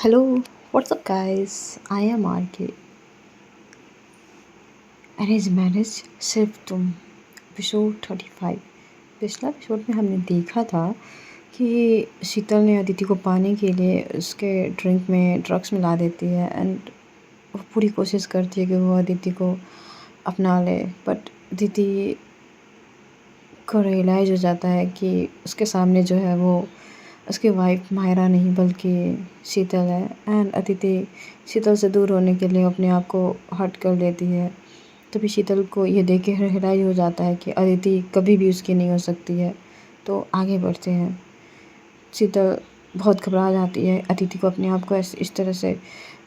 Hello, what's up, guys? I am RK. Arrange marriage सिर्फ तुम episode 35। पिछला episode में हमने देखा था कि शीतल ने अदिति को पाने के लिए उसके ड्रिंक में ड्रग्स मिला देती है एंड वो पूरी कोशिश करती है कि वो अदिति को अपना ले, बट अदिति को रियलाइज़ हो जाता है कि उसके सामने जो है वो उसकी वाइफ मायरा नहीं बल्कि शीतल है। एंड अदिति शीतल से दूर होने के लिए अपने आप को हट कर लेती है। तभी शीतल को ये देख के रियलाइज़ हो जाता है कि अदिति कभी भी उसकी नहीं हो सकती है। तो आगे बढ़ते हैं। शीतल बहुत घबरा जाती है अदिति को अपने आप को इस तरह से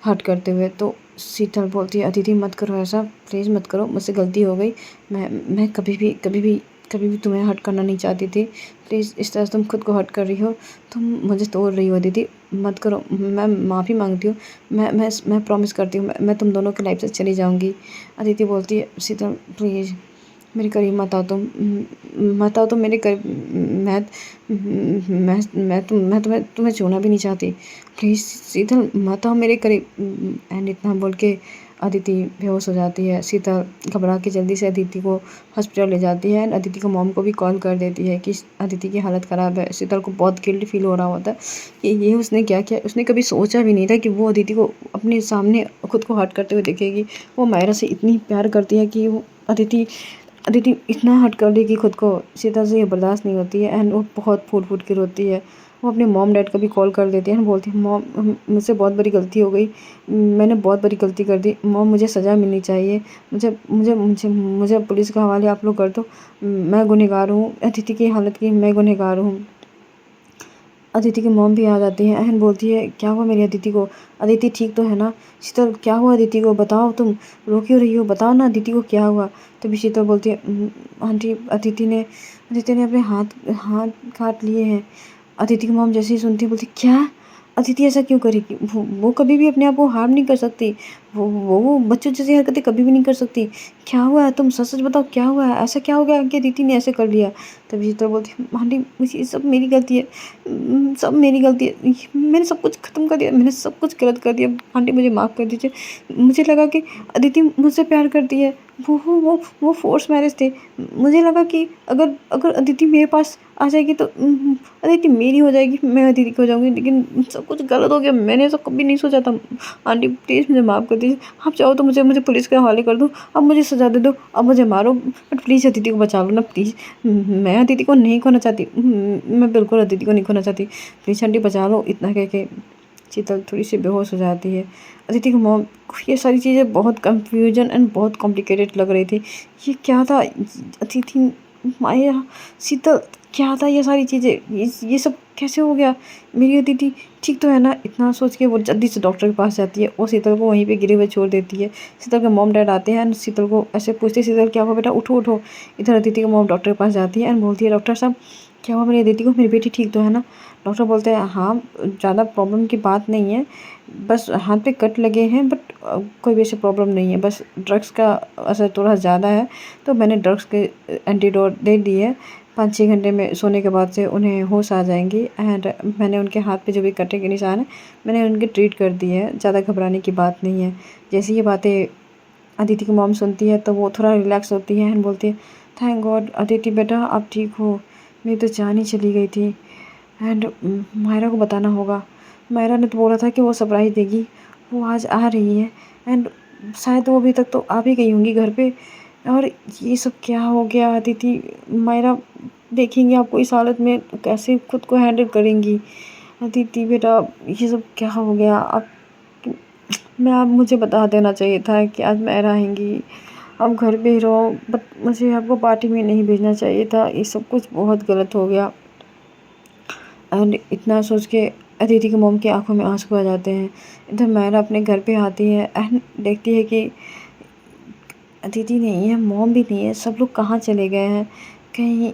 हर्ट करते हुए। तो शीतल बोलती है, अदिति मत करो ऐसा, प्लीज़ मत करो, मुझसे गलती हो गई। मैं कभी भी तुम्हें हर्ट करना नहीं चाहती थी। प्लीज़ इस तरह से तुम खुद को हर्ट कर रही हो, तुम मुझे तोड़ रही हो अदिति, मत करो। मैं माफ़ी मांगती हूँ। मैं प्रॉमिस करती हूँ मैं तुम दोनों की लाइफ से चली जाऊँगी। अदिति बोलती है, शीतल प्लीज़ मेरे करीब मत आओ तुम मेरे करीब। मैं मैं तुम्हें छूना भी नहीं चाहती। प्लीज़ शीतल मत आओ मेरे करीब। एंड इतना बोल के अदिति बेहोश हो जाती है। शीतल घबरा के जल्दी से अदिति को हॉस्पिटल ले जाती है एंड अदिति को मॉम को भी कॉल कर देती है कि अदिति की हालत ख़राब है। शीतल को बहुत गिल्ट फील हो रहा होता है कि ये उसने क्या किया। उसने कभी सोचा भी नहीं था कि वो अदिति को अपने सामने खुद को हर्ट करते हुए देखेगी। वो मायरा से इतनी प्यार करती है कि वो अदिति अदिति इतना हर्ट कर ली कि खुद को शीतल से ये बर्दाश्त नहीं होती है एंड वो बहुत फूट के रोती है। वो अपने मॉम डैड को भी कॉल कर देती है एंड बोलती है, मॉम मुझसे बहुत बड़ी गलती हो गई, मैंने बहुत बड़ी गलती कर दी। मॉम मुझे सज़ा मिलनी चाहिए, मुझे मुझे मुझे मुझे पुलिस के हवाले आप लोग कर दो। मैं गुनहगार हूँ, अदिति की हालत की मैं गुनहगार हूँ। अदिति की मॉम भी आ जाती है एंड बोलती है, क्या हुआ मेरी अदिति को? अदिति ठीक तो है ना? शीतल क्या हुआ अदिति को, बताओ, तुम रो क्यों रही हो, बताओ ना अदिति को क्या हुआ? तभी शीतल बोलती है, आंटी अदिति ने अपने हाथ हाथ काट लिए हैं। अदिति की मॉम जैसे ही सुनती है बोलती, क्या? अदिति ऐसा क्यों करेगी? वो कभी भी अपने आप को हार्म नहीं कर सकती। वो बच्चों जैसी हरकतें कभी भी नहीं कर सकती। क्या हुआ है? तुम सच सच बताओ, क्या हुआ है? ऐसा क्या हो गया कि अदिति ने ऐसे कर लिया? तभी शीतल बोलती है, आंटी ये सब मेरी गलती है, सब मेरी गलती है। मैंने सब कुछ ख़त्म कर दिया, मैंने सब कुछ गलत कर दिया। आंटी मुझे माफ़ कर दीजिए। मुझे लगा कि अदिति मुझसे प्यार करती है। वो फ़ोर्स मैरिज थे। मुझे लगा कि अगर अगर अदिति मेरे पास आ जाएगी तो अदिति मेरी हो जाएगी, मैं अदिति की हो जाऊँगी। लेकिन सब कुछ गलत हो गया, मैंने ऐसा कभी नहीं सोचा था। आंटी प्लीज़ मुझे माफ़ कर दीजिए। आप चाहो तो मुझे पुलिस के हवाले कर दो, अब मुझे सज़ा दे दो, अब मुझे मारो, बट प्लीज़ अदिति को बचा लो ना प्लीज़। मैं अदिति को नहीं खोना चाहती, मैं बिल्कुल अदिति को नहीं खोना चाहती। प्लीज़ आंटी बचा लो। इतना कह के शीतल थोड़ी सी बेहोश हो जाती है। अदिति की मॉम को ये सारी चीज़ें बहुत कंफ्यूजन एंड बहुत कॉम्प्लिकेटेड लग रही थी। ये क्या था? अदिति, माया, शीतल, क्या था ये सारी चीज़ें? ये सब कैसे हो गया? मेरी अदिति ठीक तो है ना? इतना सोच के वो जल्दी से डॉक्टर के पास जाती है। वो शीतल को वहीं पे गिरे हुए छोड़ देती है। शीतल के मॉम डैड आते हैं एंड शीतल को ऐसे पूछते, शीतल क्या हुआ बेटा, उठो उठो। इधर अदिति की मॉम डॉक्टर के पास जाती है एंड बोलती है, डॉक्टर साहब क्या हुआ मेरी अदिति को, मेरी बेटी ठीक तो है ना? डॉक्टर बोलते हैं, हाँ ज़्यादा प्रॉब्लम की बात नहीं है, बस हाथ पे कट लगे हैं, बट कोई भी ऐसी प्रॉब्लम नहीं है, बस ड्रग्स का असर थोड़ा ज़्यादा है, तो मैंने ड्रग्स के एंटीडोट दे दिए। 5-6 घंटे में सोने के बाद से उन्हें होश आ जाएंगी एंड मैंने उनके हाथ पे जो भी कटे के निशान हैं मैंने उनके ट्रीट कर दिए हैं। ज़्यादा घबराने की बात नहीं है। जैसे ये बातें अदिति की मॉम सुनती है तो वो थोड़ा रिलैक्स होती है एंड बोलती है, थैंक गॉड अदिति बेटा आप ठीक हो, मेरी तो जान ही चली गई थी। एंड मायरा को बताना होगा। मायरा ने तो बोला था कि वो सरप्राइज़ देगी, वो आज आ रही है एंड शायद वो अभी तक तो आ भी गई होंगी घर पे। और ये सब क्या हो गया? अदिति, मायरा देखेंगी आपको इस हालत में तो कैसे खुद को हैंडल करेंगी? अदिति बेटा ये सब क्या हो गया? आप मुझे बता देना चाहिए था कि आज मायरा आएंगी, आप घर पे ही रहो, बट मुझे आपको पार्टी में नहीं भेजना चाहिए था। ये सब कुछ बहुत गलत हो गया। एंड इतना सोच के अदिति की मोम की आंखों में आंसू आ जाते हैं। इधर मायरा अपने घर पे आती है एंड देखती है कि अदिति नहीं है, मोम भी नहीं है, सब लोग कहाँ चले गए हैं? कहीं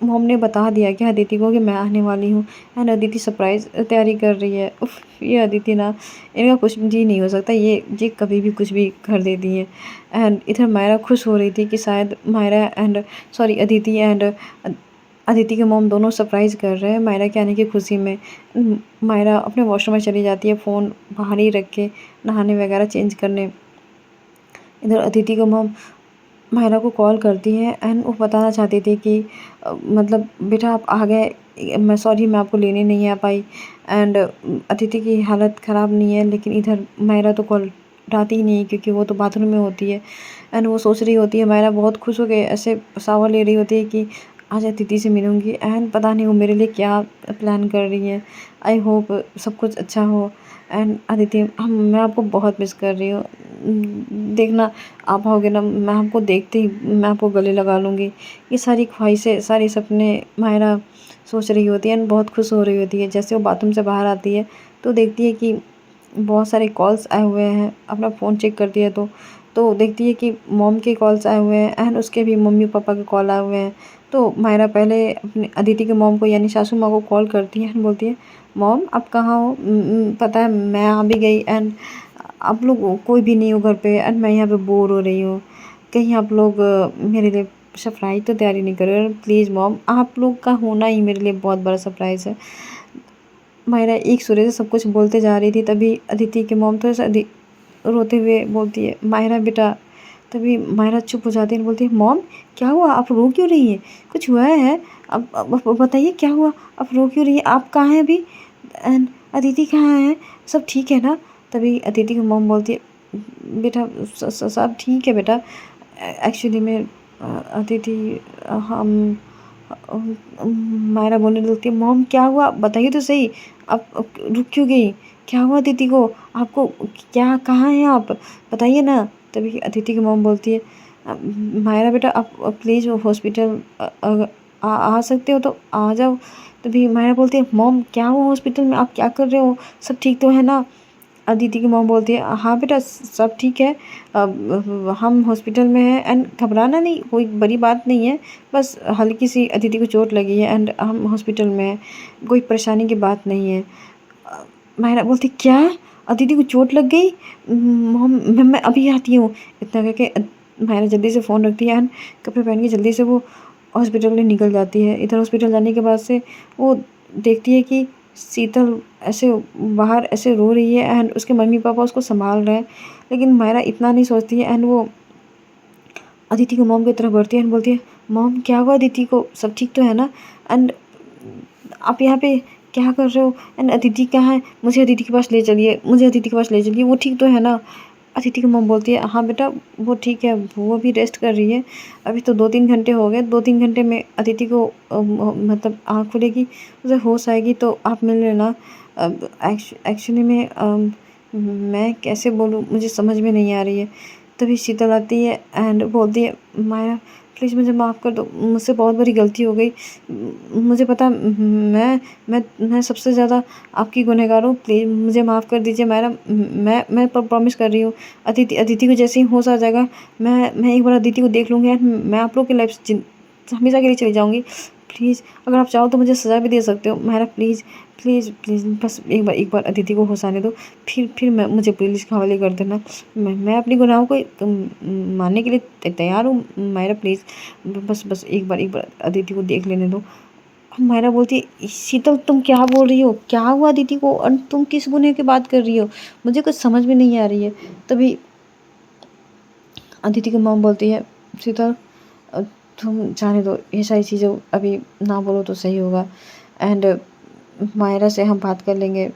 मोम ने बता दिया क्या अदिति को कि मैं आने वाली हूँ? एंड अदिति सरप्राइज़ तैयारी कर रही है। उफ, ये अदिति ना, इनका कुछ भी नहीं हो सकता, ये कभी भी कुछ भी कर देती है। एंड इधर मायरा खुश हो रही थी कि शायद Myra and sorry Aditi and Aditi के मॉम दोनों सरप्राइज़ कर रहे हैं मायरा के आने की खुशी में। मायरा अपने वॉशरूम में चली जाती है, फ़ोन बाहर ही रख के नहाने वगैरह चेंज करने। इधर अदिति के मॉम मायरा को कॉल करती हैं एंड वो बताना चाहती थी कि मतलब बेटा आप आ गए, मैं सॉरी मैं आपको लेने नहीं आ पाई। एंड अदिति की हालत ख़राब नहीं है, लेकिन इधर मायरा तो कॉल उठाती ही नहीं है क्योंकि वो तो बाथरूम में होती है। एंड वो सोच रही होती है, मायरा बहुत खुश हो के ऐसे शावर ले रही होती है कि आज अदिति से मिलूँगी। एंड पता नहीं वो मेरे लिए क्या प्लान कर रही है। आई होप सब कुछ अच्छा हो। एंड अदिति मैं आपको बहुत मिस कर रही हूँ। देखना आप आओगे ना, मैं आपको देखते ही मैं आपको गले लगा लूँगी। ये सारी ख्वाहिशें, सारे सपने मायरा सोच रही होती है एंड बहुत खुश हो रही होती है। जैसे वो बाथरूम से बाहर आती है तो देखती है कि बहुत सारे कॉल्स आए हुए हैं। अपना फ़ोन चेक करती है तो देखती है कि मॉम के कॉल्स आए हुए हैं एंड उसके भी मम्मी पापा के कॉल आए हुए हैं। तो मायरा पहले अपने अदिति के मॉम को यानी सासू माँ को कॉल करती है एंड बोलती है, मॉम आप कहाँ हो? पता है मैं आ भी गई एंड आप लोग कोई भी नहीं हो घर पे एंड मैं यहाँ पे बोर हो रही हूँ। कहीं आप लोग मेरे लिए सरप्राइज़ तो तैयारी नहीं कर रहे हो? प्लीज़ मॉम, आप लोग का होना ही मेरे लिए बहुत बड़ा सरप्राइज़ है। मायरा एक सुरे से सब कुछ बोलते जा रही थी, तभी अदिति के मॉम थोड़ा सा रोते हुए बोलती है, मायरा बेटा। तभी मायरा चुप हो जाती है और बोलती है, मॉम क्या हुआ, आप रो क्यों रही हैं? कुछ हुआ है? अब बताइए क्या हुआ, आप रो क्यों रही हैं? आप कहाँ हैं अभी? एंड अदिति कहाँ है? सब ठीक है ना? तभी अदिति की मॉम बोलती है, बेटा सब ठीक है बेटा। एक्चुअली में अदिति हम मायरा बोलने लगती है, मॉम क्या हुआ बताइए तो सही, आप रुक क्यों गई? क्या हुआ अदिति को? आपको क्या, कहाँ हैं आप? बताइए ना। तभी अदिति की मॉम बोलती है, मायरा बेटा आप प्लीज़ हॉस्पिटल आ सकते हो तो आ जाओ। तभी मायरा बोलती है, मॉम क्या हुआ हॉस्पिटल में, आप क्या कर रहे हो? सब ठीक तो है ना? अदिति की मॉम बोलती है, हाँ बेटा सब ठीक है। हम हॉस्पिटल में हैं एंड घबराना नहीं, कोई बड़ी बात नहीं है। बस हल्की सी अदिति को चोट लगी है एंड हम हॉस्पिटल में हैं, कोई परेशानी की बात नहीं है। मायरा बोलती, क्या अदिति को चोट लग गई? मॉम मैं अभी आती हूँ। इतना कह के मायरा जल्दी से फ़ोन रखती है एंड कपड़े पहन के जल्दी से वो हॉस्पिटल में निकल जाती है। इधर हॉस्पिटल जाने के बाद से वो देखती है कि शीतल ऐसे बाहर ऐसे रो रही है एंड उसके मम्मी पापा उसको संभाल रहे हैं। लेकिन मायरा इतना नहीं सोचती है एंड वो अदिति की मॉम की तरफ बढ़ती है एंड बोलती है, मॉम क्या हुआ अदिति को, सब ठीक तो है ना? एंड आप यहाँ पे क्या कर रहे हो? एंड अदिति कहाँ है? मुझे अदिति के पास ले चलिए, मुझे अदिति के पास ले चलिए, वो ठीक तो है ना? अदिति की मॉम बोलती है, हाँ बेटा वो ठीक है, वो अभी रेस्ट कर रही है। अभी तो 2-3 घंटे हो गए, 2-3 घंटे में अदिति को मतलब आँख खुलेगी, उसे होश आएगी तो आप मिल लेना। एक्चुअली में मैं कैसे बोलूँ, मुझे समझ में नहीं आ रही है। तभी शीतल आती है एंड बोलती है, मायरा प्लीज़ मुझे माफ़ कर दो, मुझसे बहुत बड़ी गलती हो गई। मुझे पता मैं सबसे ज़्यादा आपकी गुनहगार हूँ, प्लीज़ मुझे माफ़ कर दीजिए मायरा। मैं प्रॉमिस कर रही हूँ, अदिति को जैसे ही होश आ जाएगा मैं एक बार अदिति को देख लूँगी एंड मैं आप लोग की लाइफ़ से हमेशा के लिए चली जाऊँगी। प्लीज़ अगर आप चाहो तो मुझे सज़ा भी दे सकते हो मायरा, प्लीज़ प्लीज़ प्लीज़ बस एक बार अदिति को होश आने दो, फिर मैं मुझे पुलिस के हवाले कर देना। मैं अपनी गुनाहों को मानने के लिए तैयार हूँ मायरा, प्लीज़ बस एक बार अदिति को देख लेने दो। मायरा बोलती है, शीतल तुम क्या बोल रही हो? क्या हुआ अदिति को और तुम किस गुनाह की बात कर रही हो? मुझे कुछ समझ में नहीं आ रही है। तभी अदिति की मॉम बोलती है, शीतल तुम जाने दो, ये सारी चीज़ें अभी ना बोलो तो सही होगा एंड मायरा से हम बात कर लेंगे।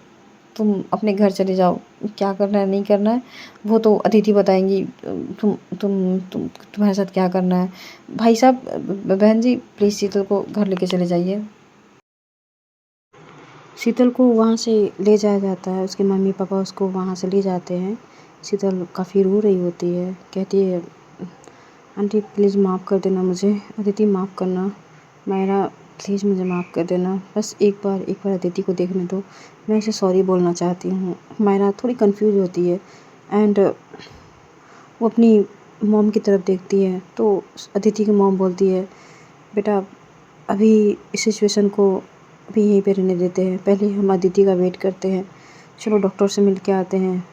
तुम अपने घर चले जाओ, क्या करना है नहीं करना है वो तो अदिति बताएंगी। तुम्हारे साथ क्या करना है। भाई साहब, बहन जी प्लीज़ शीतल को घर लेके चले जाइए। शीतल को वहाँ से ले जाया जाता है, उसके मम्मी पापा उसको वहाँ से ले जाते हैं। शीतल काफ़ी रो रही होती है, कहती है, आंटी प्लीज़ माफ़ कर देना मुझे, अदिति माफ़ करना, मायरा प्लीज़ मुझे माफ़ कर देना, बस एक बार अदिति को देखने दो, मैं इसे सॉरी बोलना चाहती हूँ। मायरा थोड़ी कंफ्यूज होती है एंड वो अपनी मॉम की तरफ देखती है तो अदिति की मॉम बोलती है, बेटा अभी इस सिचुएशन को अभी यहीं पे रहने देते हैं, पहले हम अदिति का वेट करते हैं, चलो डॉक्टर से मिल के आते हैं।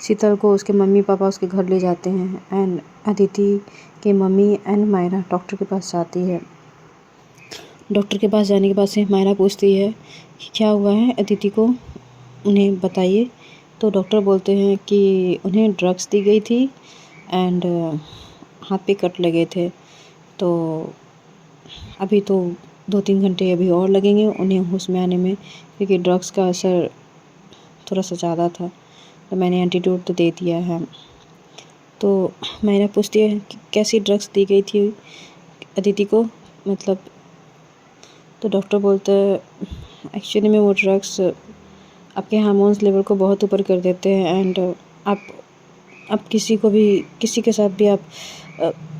शीतल को उसके मम्मी पापा उसके घर ले जाते हैं एंड अदिति के मम्मी एंड मायरा डॉक्टर के पास जाती है। डॉक्टर के पास जाने के बाद से मायरा पूछती है कि क्या हुआ है अदिति को, उन्हें बताइए। तो डॉक्टर बोलते हैं कि उन्हें ड्रग्स दी गई थी एंड हाथ पे कट लगे थे। तो अभी तो 2-3 घंटे अभी और लगेंगे उन्हें होश में आने में, क्योंकि ड्रग्स का असर थोड़ा सा ज़्यादा था। तो मैंने एंटीडोट तो दे दिया है। तो मैंने पूछती है कि कैसी ड्रग्स दी गई थी अदिति को, मतलब। तो डॉक्टर बोलता है एक्चुअली में वो ड्रग्स आपके हार्मोन्स लेवल को बहुत ऊपर कर देते हैं एंड आप किसी के साथ भी आप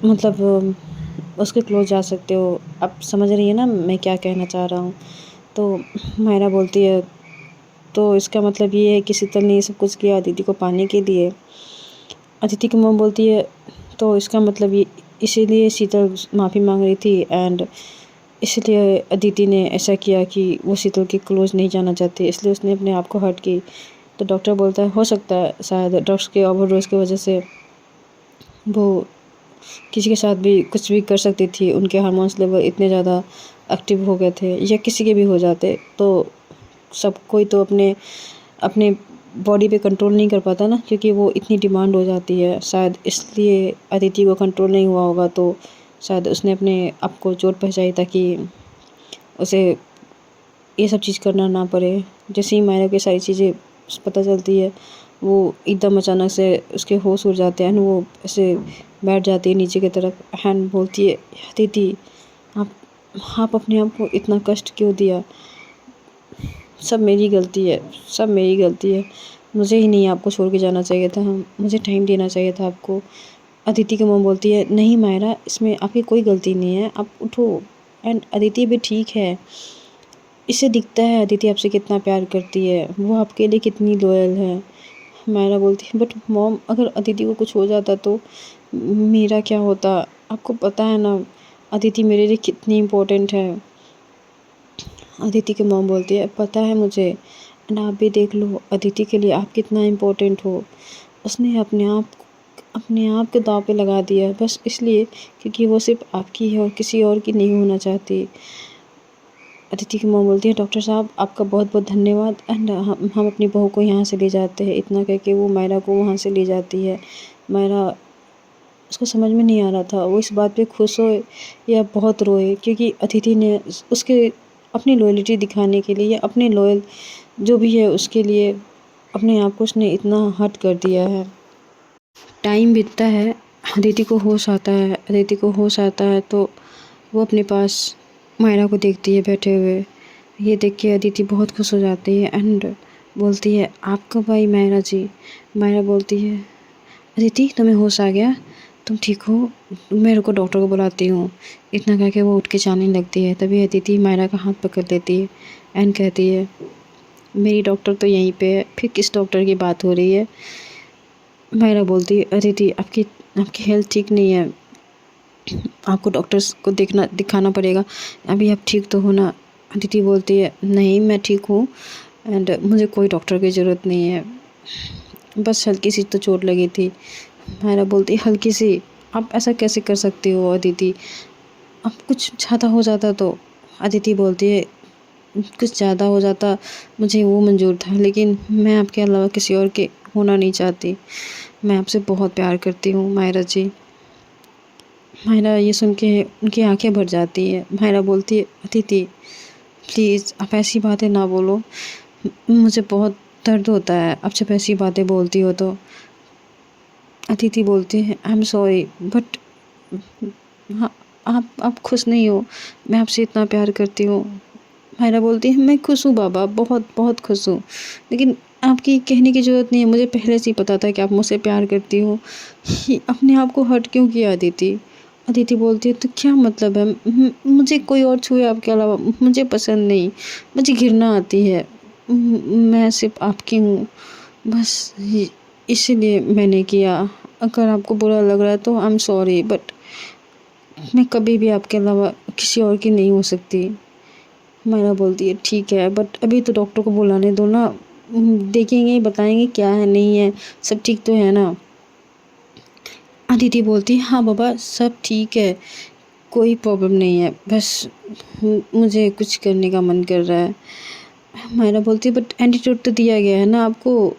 मतलब उसके क्लोज जा सकते हो। आप समझ रही है ना मैं क्या कहना चाह रहा हूँ। तो मायरा बोलती है तो इसका मतलब ये है कि शीतल ने ये सब कुछ किया अदिति को पाने के लिए। अदिति की मॉम बोलती है तो इसका मतलब ये इसीलिए शीतल माफ़ी मांग रही थी एंड इसलिए अदिति ने ऐसा किया कि वो शीतल के क्लोज नहीं जाना चाहती, इसलिए उसने अपने आप को हर्ट की। तो डॉक्टर बोलता है हो सकता है शायद ड्रग्स के ओवरडोज की वजह से वो किसी के साथ भी कुछ भी कर सकती थी, उनके हार्मोन्स लेवल इतने ज़्यादा एक्टिव हो गए थे, या किसी के भी हो जाते। तो सब कोई तो अपने अपने बॉडी पे कंट्रोल नहीं कर पाता ना, क्योंकि वो इतनी डिमांड हो जाती है। शायद इसलिए अदिति को कंट्रोल नहीं हुआ होगा, तो शायद उसने अपने आप को चोट पहुँचाई ताकि उसे ये सब चीज़ करना ना पड़े। जैसे ही मायरा की सारी चीज़ें पता चलती है, वो एकदम अचानक से उसके होश उड़ जाते हैं, वो ऐसे बैठ जाती है नीचे की तरफ एंड बोलती है दीदी आप आप अपने आप को इतना कष्ट क्यों दिया, सब मेरी गलती है, सब मेरी गलती है, मुझे ही नहीं आपको छोड़ के जाना चाहिए था, मुझे टाइम देना चाहिए था आपको। अदिति की मॉम बोलती है नहीं मायरा, इसमें आपकी कोई गलती नहीं है, आप उठो। एंड अदिति भी ठीक है, इससे दिखता है अदिति आपसे कितना प्यार करती है, वो आपके लिए कितनी लॉयल है। मायरा बोलती है बट मॉम अगर अदिति को कुछ हो जाता तो मेरा क्या होता, आपको पता है ना अदिति मेरे लिए कितनी इम्पोर्टेंट है। अदिति की मॉम बोलती है पता है मुझे, एंड आप भी देख लो अदिति के लिए आप कितना इम्पोर्टेंट हो। उसने अपने आप के दाँव पे लगा दिया बस इसलिए क्योंकि वो सिर्फ आपकी है और किसी और की नहीं होना चाहती। अदिति की मॉम बोलती है डॉक्टर साहब आपका बहुत बहुत धन्यवाद एंड हम अपनी बहू को यहाँ से ले जाते हैं। इतना कह के वो मायरा को वहाँ से ले जाती है। मायरा उसको समझ में नहीं आ रहा था वो इस बात पे खुश हो या बहुत रोए, क्योंकि अदिति ने उसके अपनी लॉयल्टी दिखाने के लिए या अपने लॉयल जो भी है उसके लिए अपने आप को उसने इतना हर्ट कर दिया है। टाइम बीतता है, अदिति को होश आता है तो वो अपने पास मायरा को देखती है बैठे हुए। ये देख के अदिति बहुत खुश हो जाती है एंड बोलती है आप कब आई मायरा जी। मायरा बोलती है अदिति तुम्हें होश आ गया, तुम ठीक हो, मेरे को डॉक्टर को बुलाती हूँ। इतना कह के वो उठ के जाने लगती है। तभी अदिति मायरा का हाथ पकड़ लेती है एंड कहती है मेरी डॉक्टर तो यहीं पे है, फिर किस डॉक्टर की बात हो रही है। मायरा बोलती है अदिति आपकी हेल्थ ठीक नहीं है, आपको डॉक्टर्स को दिखाना पड़ेगा, अभी आप ठीक तो हो ना। अदिति बोलती है नहीं मैं ठीक हूँ एंड मुझे कोई डॉक्टर की ज़रूरत नहीं है, बस हल्की सी तो चोट लगी थी। मायरा बोलती है हल्की सी, आप ऐसा कैसे कर सकती हो अदिति, अब कुछ ज़्यादा हो जाता तो। अदिति बोलती है कुछ ज़्यादा हो जाता मुझे वो मंजूर था, लेकिन मैं आपके अलावा किसी और के होना नहीं चाहती, मैं आपसे बहुत प्यार करती हूँ मायरा जी। मायरा ये सुन के उनकी आंखें भर जाती है। मायरा बोलती है अदिति प्लीज़ आप ऐसी बातें ना बोलो, मुझे बहुत दर्द होता है आप जब ऐसी बातें बोलती हो तो। अदिति बोलती है आई एम सॉरी बट हाँ आप खुश नहीं हो, मैं आपसे इतना प्यार करती हूँ। मायरा बोलती है मैं खुश हूँ बाबा, बहुत बहुत खुश हूँ, लेकिन आपकी कहने की ज़रूरत नहीं है, मुझे पहले से ही पता था कि आप मुझसे प्यार करती हो, अपने आप को हर्ट क्यों किया अदिति। अदिति बोलती है तो क्या मतलब है, मुझे कोई और छुए आपके अलावा मुझे पसंद नहीं, मुझे घृणा आती है, मैं सिर्फ आपकी हूँ, बस इसीलिए मैंने किया। अगर आपको बुरा लग रहा है तो आई एम सॉरी बट मैं कभी भी आपके अलावा किसी और की नहीं हो सकती। मायरा बोलती है ठीक है बट अभी तो डॉक्टर को बुलाने दो ना, देखेंगे बताएंगे क्या है नहीं है, सब ठीक तो है ना। अदिति बोलती है हाँ बाबा सब ठीक है, कोई प्रॉब्लम नहीं है, बस मुझे कुछ करने का मन कर रहा है। मायरा बोलती है बट एंटीडोट तो दिया गया है ना आपको,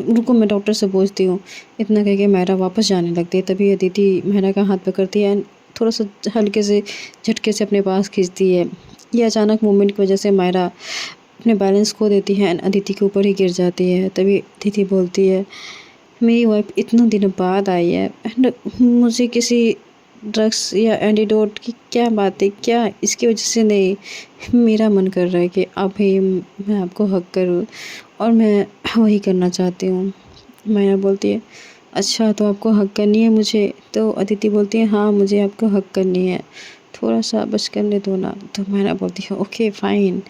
रुको मैं डॉक्टर से पूछती हूँ। इतना कह के मायरा वापस जाने लगती है। तभी अदिति मायरा का हाथ पकड़ती है एंड थोड़ा सा हल्के से झटके से अपने पास खींचती है। ये अचानक मूवमेंट की वजह से मायरा अपने बैलेंस खो देती है एंड अदिति के ऊपर ही गिर जाती है। तभी अदिति बोलती है मेरी वाइफ इतना दिनों बाद आई है एंड मुझे किसी ड्रग्स या एंटीडोट की क्या बात है, क्या इसकी वजह से नहीं। मेरा मन कर रहा है कि अभी मैं आपको हक करूं और मैं वही करना चाहती हूँ। माया बोलती है अच्छा तो आपको हक करनी है मुझे। तो अदिति बोलती है हाँ मुझे आपको हक करनी है, थोड़ा सा बस करने दो ना। तो माया बोलती है ओके फ़ाइन,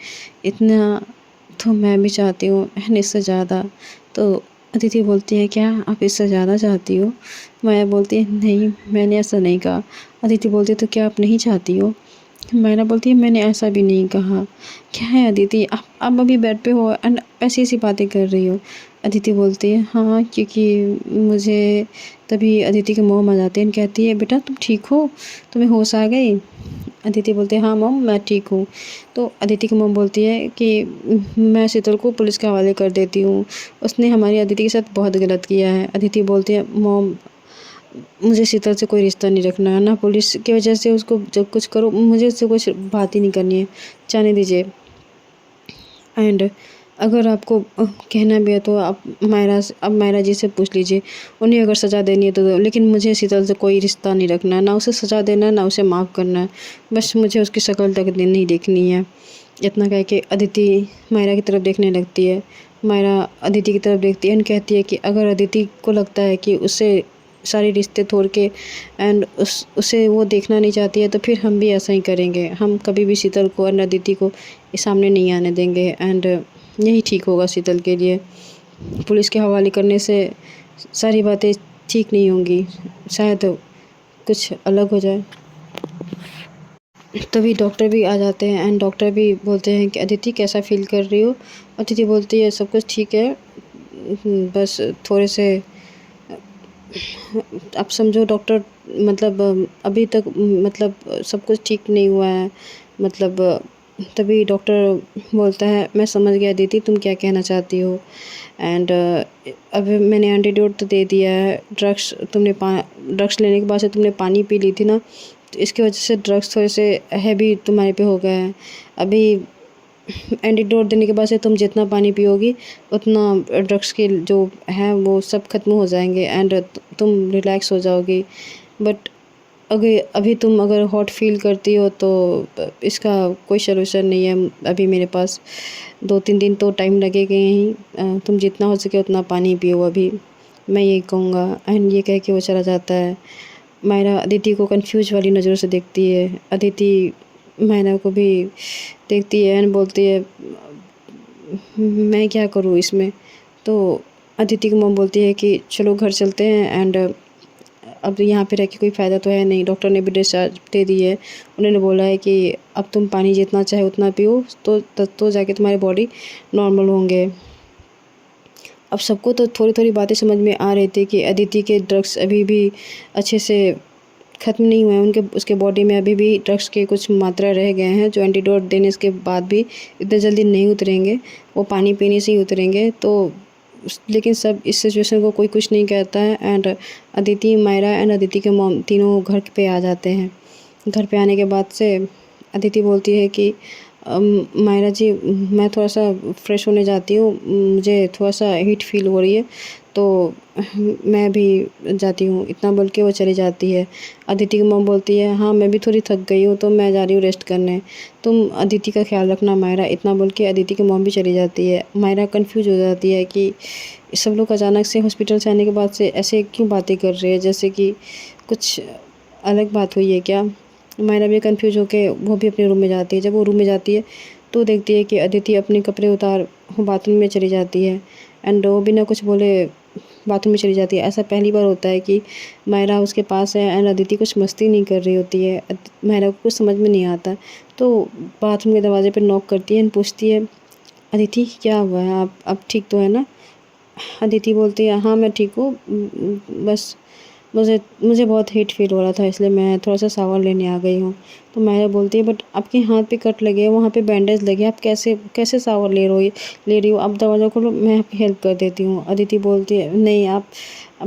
इतना तो मैं भी चाहती हूँ एंड इससे ज़्यादा। तो अदिति बोलती है क्या आप इससे ज़्यादा चाहती हो। माया बोलती है नहीं मैंने ऐसा नहीं कहा। अदिति बोलती है तो क्या आप नहीं चाहती हो। मायरा बोलती है मैंने ऐसा भी नहीं कहा। क्या है अदिति, आप अभी बेड पे हो एंड ऐसी ऐसी बातें कर रही हो। अदिति बोलती है हाँ क्योंकि मुझे। तभी अदिति के मॉम आ जाते हैं एंड कहती है बेटा तुम ठीक हो, तुम्हें होश आ गई। अदिति बोलती है हाँ मॉम मैं ठीक हूँ। तो अदिति की मॉम बोलती है कि मैं शीतल को पुलिस के हवाले कर देती हूँ, उसने हमारी अदिति के साथ बहुत गलत किया है। अदिति बोलती है मॉम मुझे शीतल से कोई रिश्ता नहीं रखना है ना, पुलिस की वजह से उसको जब कुछ करो मुझे उससे कुछ बात ही नहीं करनी है, जाने दीजिए। एंड अगर आपको कहना भी है तो आप अब मायरा जी से पूछ लीजिए, उन्हें अगर सज़ा देनी है तो दो, लेकिन मुझे शीतल से कोई रिश्ता नहीं रखना है, ना उसे सज़ा देना है ना उसे माफ़ करना है, बस मुझे उसकी शक्ल तक नहीं देखनी है। इतना कह के अदिति मायरा की तरफ देखने लगती है। मायरा अदिति की तरफ देखती है एंड कहती है कि अगर अदिति को लगता है कि उससे सारे रिश्ते तोड़ के एंड उसे वो देखना नहीं चाहती है तो फिर हम भी ऐसा ही करेंगे। हम कभी भी शीतल को और अदिति को सामने नहीं आने देंगे एंड यही ठीक होगा शीतल के लिए। पुलिस के हवाले करने से सारी बातें ठीक नहीं होंगी, शायद कुछ अलग हो जाए। तभी डॉक्टर भी आ जाते हैं एंड डॉक्टर भी बोलते हैं कि अदिति कैसा फ़ील कर रही हो। अदिति बोलती है सब कुछ ठीक है, बस थोड़े से आप समझो डॉक्टर, मतलब अभी तक मतलब सब कुछ ठीक नहीं हुआ है, मतलब तभी डॉक्टर बोलता है मैं समझ गया दीदी तुम क्या कहना चाहती हो एंड अभी मैंने एंटीडोट तो दे दिया है। ड्रग्स लेने के बाद से तुमने पानी पी ली थी ना, तो इसकी वजह से ड्रग्स थोड़े से हैवी तुम्हारे पे हो गए हैं। अभी एंटीडोट देने के बाद से तुम जितना पानी पियोगी उतना ड्रग्स के जो है वो सब ख़त्म हो जाएंगे एंड तुम रिलैक्स हो जाओगी। बट अभी तुम अगर हॉट फील करती हो तो इसका कोई सलूशन नहीं है अभी मेरे पास, 2-3 दिन तो टाइम लगेगा ही। तुम जितना हो सके उतना पानी पियो अभी, मैं यही कहूँगा। एंड ये कह के वो चला जाता है। मायरा अदिति को कंफ्यूज वाली नज़रों से देखती है। अदिति मायरा को भी देखती है एंड बोलती है मैं क्या करूँ इसमें। तो अदिति की मॉम बोलती है कि चलो घर चलते हैं एंड अब यहाँ पे रह के कोई फ़ायदा तो है नहीं, डॉक्टर ने भी डिस्चार्ज दे दी है। उन्होंने बोला है कि अब तुम पानी जितना चाहे उतना पियो तो जाके तुम्हारी बॉडी नॉर्मल होंगे। अब सबको तो थोड़ी थोड़ी बातें समझ में आ रही थी कि अदिति के ड्रग्स अभी भी अच्छे से ख़त्म नहीं हुए हैं, उसके बॉडी में अभी भी ड्रग्स के कुछ मात्रा रह गए हैं जो एंटीडोट देने के बाद भी इतने जल्दी नहीं उतरेंगे, वो पानी पीने से ही उतरेंगे। तो लेकिन सब इस सिचुएशन को कोई कुछ नहीं कहता है एंड अदिति मायरा एंड अदिति के मॉम तीनों घर पे आ जाते हैं। घर पे आने के बाद से अदिति बोलती है कि मायरा जी मैं थोड़ा सा फ्रेश होने जाती हूँ, मुझे थोड़ा सा हीट फील हो रही है तो मैं भी जाती हूँ। इतना बोल के वो चली जाती है। अदिति की मॉम बोलती है हाँ मैं भी थोड़ी थक गई हूँ तो मैं जा रही हूँ रेस्ट करने, तुम अदिति का ख्याल रखना मायरा। इतना बोल के अदिति की मॉम भी चली जाती है। मायरा कंफ्यूज हो जाती है कि सब लोग अचानक से हॉस्पिटल से आने के बाद से ऐसे क्यों बातें कर रहे हैं, जैसे कि कुछ अलग बात हुई है क्या। मायरा भी कंफ्यूज होके वो भी अपने रूम में जाती है। जब वो रूम में जाती है तो देखती है कि अदिति अपने कपड़े उतार बाथरूम में चली जाती है एंड वो बिना कुछ बोले बाथरूम में चली जाती है। ऐसा पहली बार होता है कि मायरा उसके पास है एंड अदिति कुछ मस्ती नहीं कर रही होती है। मायरा को कुछ समझ में नहीं आता तो बाथरूम के दरवाजे पर नॉक करती है एंड पूछती है अदिति क्या हुआ है, आप ठीक तो है ना। अदिति बोलती है हाँ मैं ठीक हूँ, बस मुझे मुझे बहुत हीट फील हो रहा था, इसलिए मैं थोड़ा-सा शावर लेने आ गई हूँ। तो माहिरा बोलती है, बट आपके हाथ पे कट लगे हैं, वहाँ पे बैंडेज लगे हैं, आप कैसे कैसे शावर ले रही हो? आप दरवाज़ा खोलो, मैं आपकी हेल्प कर देती हूँ। अदिति बोलती है, नहीं आप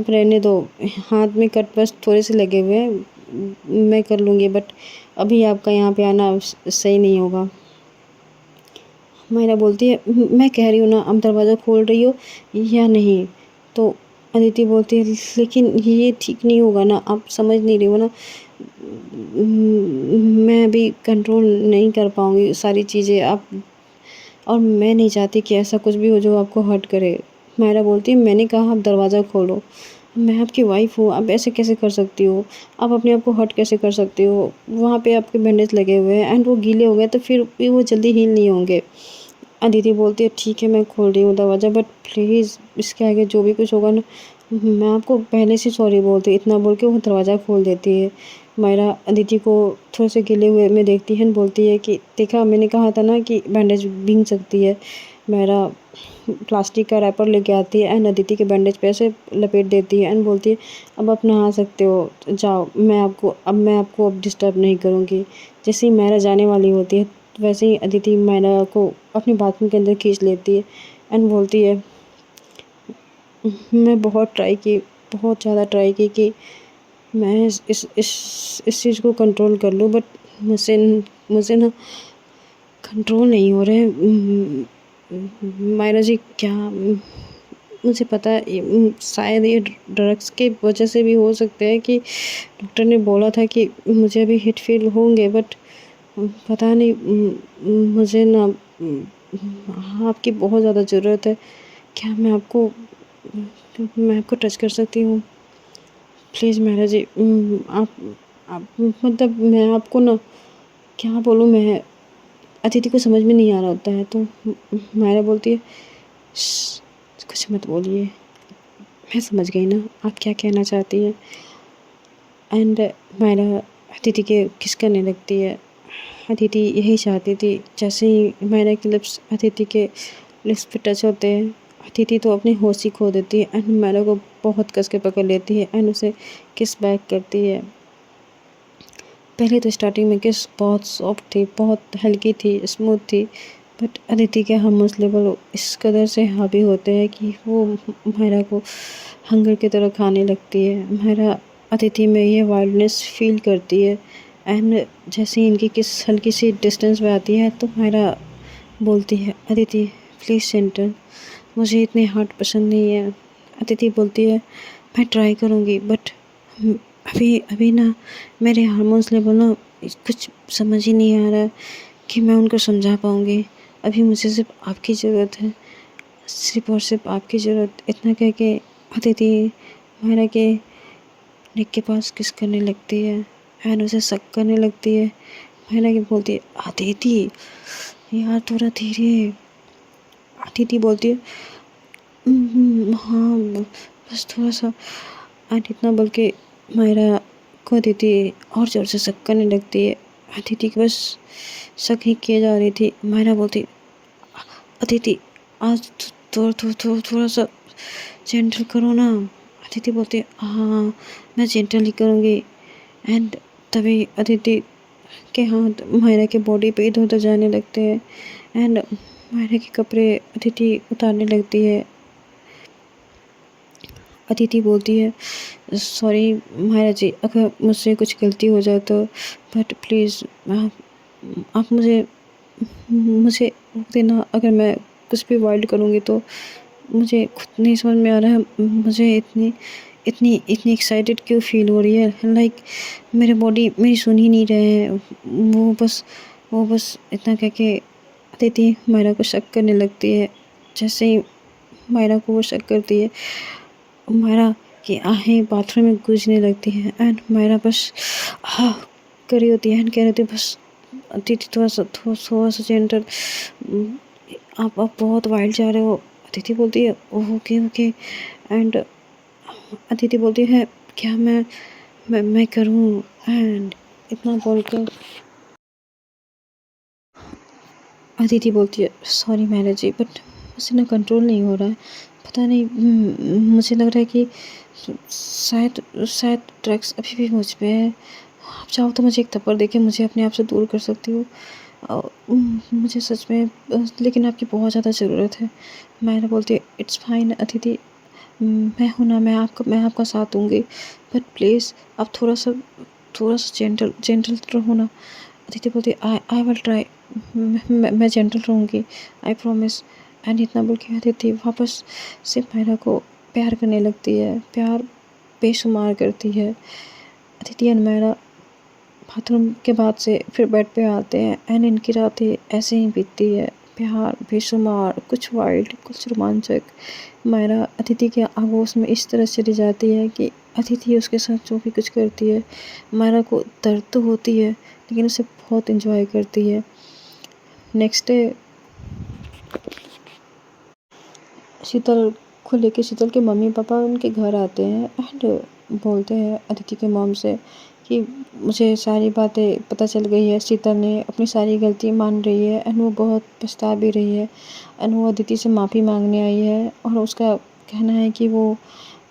रहने दो, हाथ में कट बस थोड़े से लगे हुए हैं, मैं कर लूँगी, बट अभी आपका यहाँ पे आना सही नहीं होगा। माहिरा बोलती है, मैं कह रही हूँ ना, आप दरवाज़ा खोल रही हो या नहीं? तो अदिति बोलती है, लेकिन ये ठीक नहीं होगा ना, आप समझ नहीं रही हो ना, मैं अभी कंट्रोल नहीं कर पाऊँगी सारी चीज़ें, आप और मैं नहीं चाहती कि ऐसा कुछ भी हो जो आपको हर्ट करे। माहिरा बोलती है, मैंने कहा आप दरवाज़ा खोलो, मैं आपकी वाइफ़ हूँ, आप ऐसे कैसे कर सकती हो? आप अपने आप को हर्ट कैसे कर सकती हो? वहाँ पे आपके बैंडेज लगे हुए हैं एंड वो गीले हो गए, तो फिर भी वो जल्दी हील नहीं होंगे। दीदी बोलती है, ठीक है मैं खोल रही हूँ दरवाज़ा, बट प्लीज़ इसके आगे जो भी कुछ होगा ना, मैं आपको पहले से सॉरी बोलती हूँ, इतना बोल के वो दरवाज़ा खोल देती है। मायरा अदिति को थोड़े से गिले हुए में देखती है, बोलती है कि देखा, मैंने कहा था ना कि बैंडेज भीग सकती है। मायरा प्लास्टिक का रैपर लेके आती है एंड अदिति के बैंडेज पे ऐसे लपेट देती है एंड बोलती है, अब आप नहा सकते हो, जाओ, मैं आपको अब डिस्टर्ब नहीं करूँगी। जैसे ही मायरा जाने वाली होती है, वैसे ही अदिति मायरा को अपने बाथरूम के अंदर खींच लेती है एंड बोलती है, मैं बहुत ट्राई की, बहुत ज़्यादा ट्राई की कि मैं इस चीज़ को कंट्रोल कर लूँ, बट मुझसे मुझे ना कंट्रोल नहीं हो रहे। मायरा जी, क्या मुझे पता है, शायद ये ड्रग्स के वजह से भी हो सकता है कि डॉक्टर ने बोला था कि मुझे अभी हिट फील होंगे, बट पता नहीं, मुझे ना आपकी बहुत ज़्यादा ज़रूरत है। क्या मैं आपको टच कर सकती हूँ? प्लीज़ मायरा जी, आप मतलब मैं आपको ना क्या बोलूँ, मैं अदिति को समझ में नहीं आ रहा होता है, तो मायरा बोलती है, कुछ मत बोलिए, मैं समझ गई ना आप क्या कहना चाहती हैं। एंड मायरा अदिति के किस करने लगती है। अदिति यही चाहती थी, जैसे ही मायरा के लिप्स अदिति के लिप्स पे टच होते हैं, अदिति तो अपनी होश ही खो देती है एंड मायरा को बहुत कस के पकड़ लेती है एंड उसे किस बैक करती है। पहले तो स्टार्टिंग में किस बहुत सॉफ्ट थी, बहुत हल्की थी, स्मूथ थी, बट अदिति के हार्मोन्स लेवल इस कदर से हावी होते हैं कि वो मायरा को हंगर की तरह खाने लगती है। मायरा अदिति में ये वाइल्डनेस फील करती है एंड जैसे ही इनकी किस हल्की सी डिस्टेंस पे आती है, तो मायरा बोलती है, अदिति प्लीज़ सेंटर, मुझे इतने हार्ट पसंद नहीं है। अदिति बोलती है, मैं ट्राई करूँगी, बट अभी अभी ना मेरे हार्मोन्स लेवल ना कुछ समझ ही नहीं आ रहा है कि मैं उनको समझा पाऊँगी। अभी मुझे सिर्फ आपकी ज़रूरत है, सिर्फ और सिर्फ आपकी ज़रूरत। इतना कह के अदिति मायरा के नेक के पास किस करने लगती है एंड उसे शक करने लगती है। मायरा की बोलती है, अदिति यार थोड़ा धीरे। अदिति बोलती है, हाँ बस थोड़ा सा। एंड इतना बोल के मायरा को अदिति और ज़ोर से शक करने लगती है। अदिति की बस शक ही किए जा रही थी। मायरा बोलती, अदिति आज थोड़ा सा जेंटल करो ना। अदिति बोलती है, हाँ मैं जेंटल ही करूँगी। एंड तभी अदिति के हाथ मायरा के बॉडी पे इधर उधर जाने लगते हैं एंड मायरा के कपड़े अदिति उतारने लगती है। अदिति बोलती है, सॉरी मायरा जी, अगर मुझसे कुछ गलती हो जाए तो, बट प्लीज़ आप मुझे मुझे रोक देना, अगर मैं कुछ भी वाइल्ड करूँगी तो। मुझे खुद नहीं समझ में आ रहा है, मुझे इतनी इतनी इतनी एक्साइटेड क्यों फील हो रही है, लाइक मेरे बॉडी मेरी सुन ही नहीं रहे हैं। वो बस इतना कह के अदिति मायरा को शक करने लगती है। जैसे ही मायरा को वो शक करती है, मायरा की आहें बाथरूम में गूंजने लगती हैं एंड मायरा बस हाँ कर रही होती है एंड कह रही होती है, बस अदिति थोड़ा सा जेंटल, आप बहुत वाइल्ड जा रहे हो। अदिति बोलती है, ओके ओके। एंड अदिति बोलती है, क्या मैं करूँ? एंड इतना बोल कर अदिति बोलती है, सॉरी मैनेज जी, बट मुझसे ना कंट्रोल नहीं हो रहा है। पता नहीं, मुझे लग रहा है कि शायद शायद ड्रग्स अभी भी मुझ पे है। आप चाहो तो मुझे एक थप्पड़ देके मुझे अपने आप से दूर कर सकती हो। मुझे सच में लेकिन आपकी बहुत ज़्यादा ज़रूरत है। मायरा बोलती है, इट्स फाइन अदिति, मैं हूँ ना, मैं आपका साथ दूँगी। बट प्लीज़ आप थोड़ा सा जेंटल रहो ना। अदिति बोलती है, आई विल ट्राई, मैं जेंटल रहूँगी, आई प्रॉमिस। एंड इतना बोल के अदिति वापस से मायरा को प्यार करने लगती है। प्यार बेशुमार करती है। अदिति एंड मायरा बाथरूम के बाद से फिर बेड पे आते हैं एंड इनकी रातें ऐसे ही बीतती है। प्यार बेशुमार, कुछ वाइल्ड, कुछ रोमांचक। मायरा अदिति के आगोश में इस तरह चली जाती है कि अदिति उसके साथ जो भी कुछ करती है, मायरा को दर्द तो होती है लेकिन उसे बहुत एंजॉय करती है। नेक्स्ट डे शीतल के मम्मी पापा उनके घर आते हैं एंड बोलते हैं अदिति के मॉम से कि मुझे सारी बातें पता चल गई है। शीतल ने अपनी सारी गलती मान रही है एंड वो बहुत पछता भी रही है एंड वो अदिति से माफ़ी मांगने आई है और उसका कहना है कि वो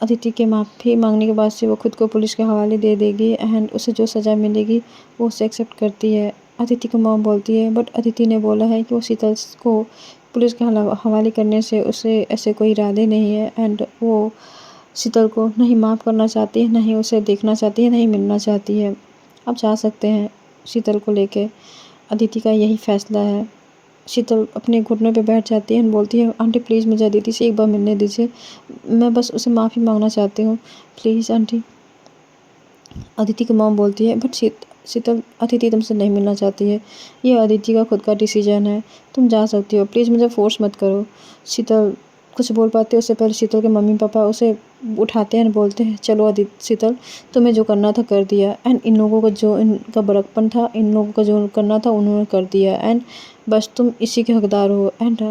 अदिति के माफ़ी मांगने के बाद से वो खुद को पुलिस के हवाले दे देगी एंड उसे जो सज़ा मिलेगी वो उसे एक्सेप्ट करती है। अदिति की मॉम बोलती है बट अदिति ने बोला है कि वो शीतल को पुलिस के हवाले करने से उसे ऐसे कोई इरादे नहीं है एंड वो शीतल को नहीं माफ़ करना चाहती है, नहीं उसे देखना चाहती है, नहीं मिलना चाहती है। आप जा सकते हैं शीतल को लेके, अदिति का यही फ़ैसला है। शीतल अपने घुटनों पे बैठ जाती है एंड बोलती है, आंटी प्लीज़ मुझे अदिति से एक बार मिलने दीजिए, मैं बस उसे माफ़ी मांगना चाहती हूँ, प्लीज़ आंटी। अदिति की मॉम बोलती है बट शीतल अदिति तुमसे नहीं मिलना चाहती है, ये अदिति का खुद का डिसीजन है, तुम जा सकती हो, प्लीज़ मुझे फोर्स मत करो। शीतल कुछ बोल पाते उससे पहले शीतल के मम्मी पापा उसे उठाते हैं, बोलते हैं चलो अदिति, शीतल तुम्हें जो करना था कर दिया एंड इन लोगों को जो इनका बड़कपन था, इन लोगों को जो करना था उन्होंने कर दिया एंड बस तुम इसी के हकदार हो एंड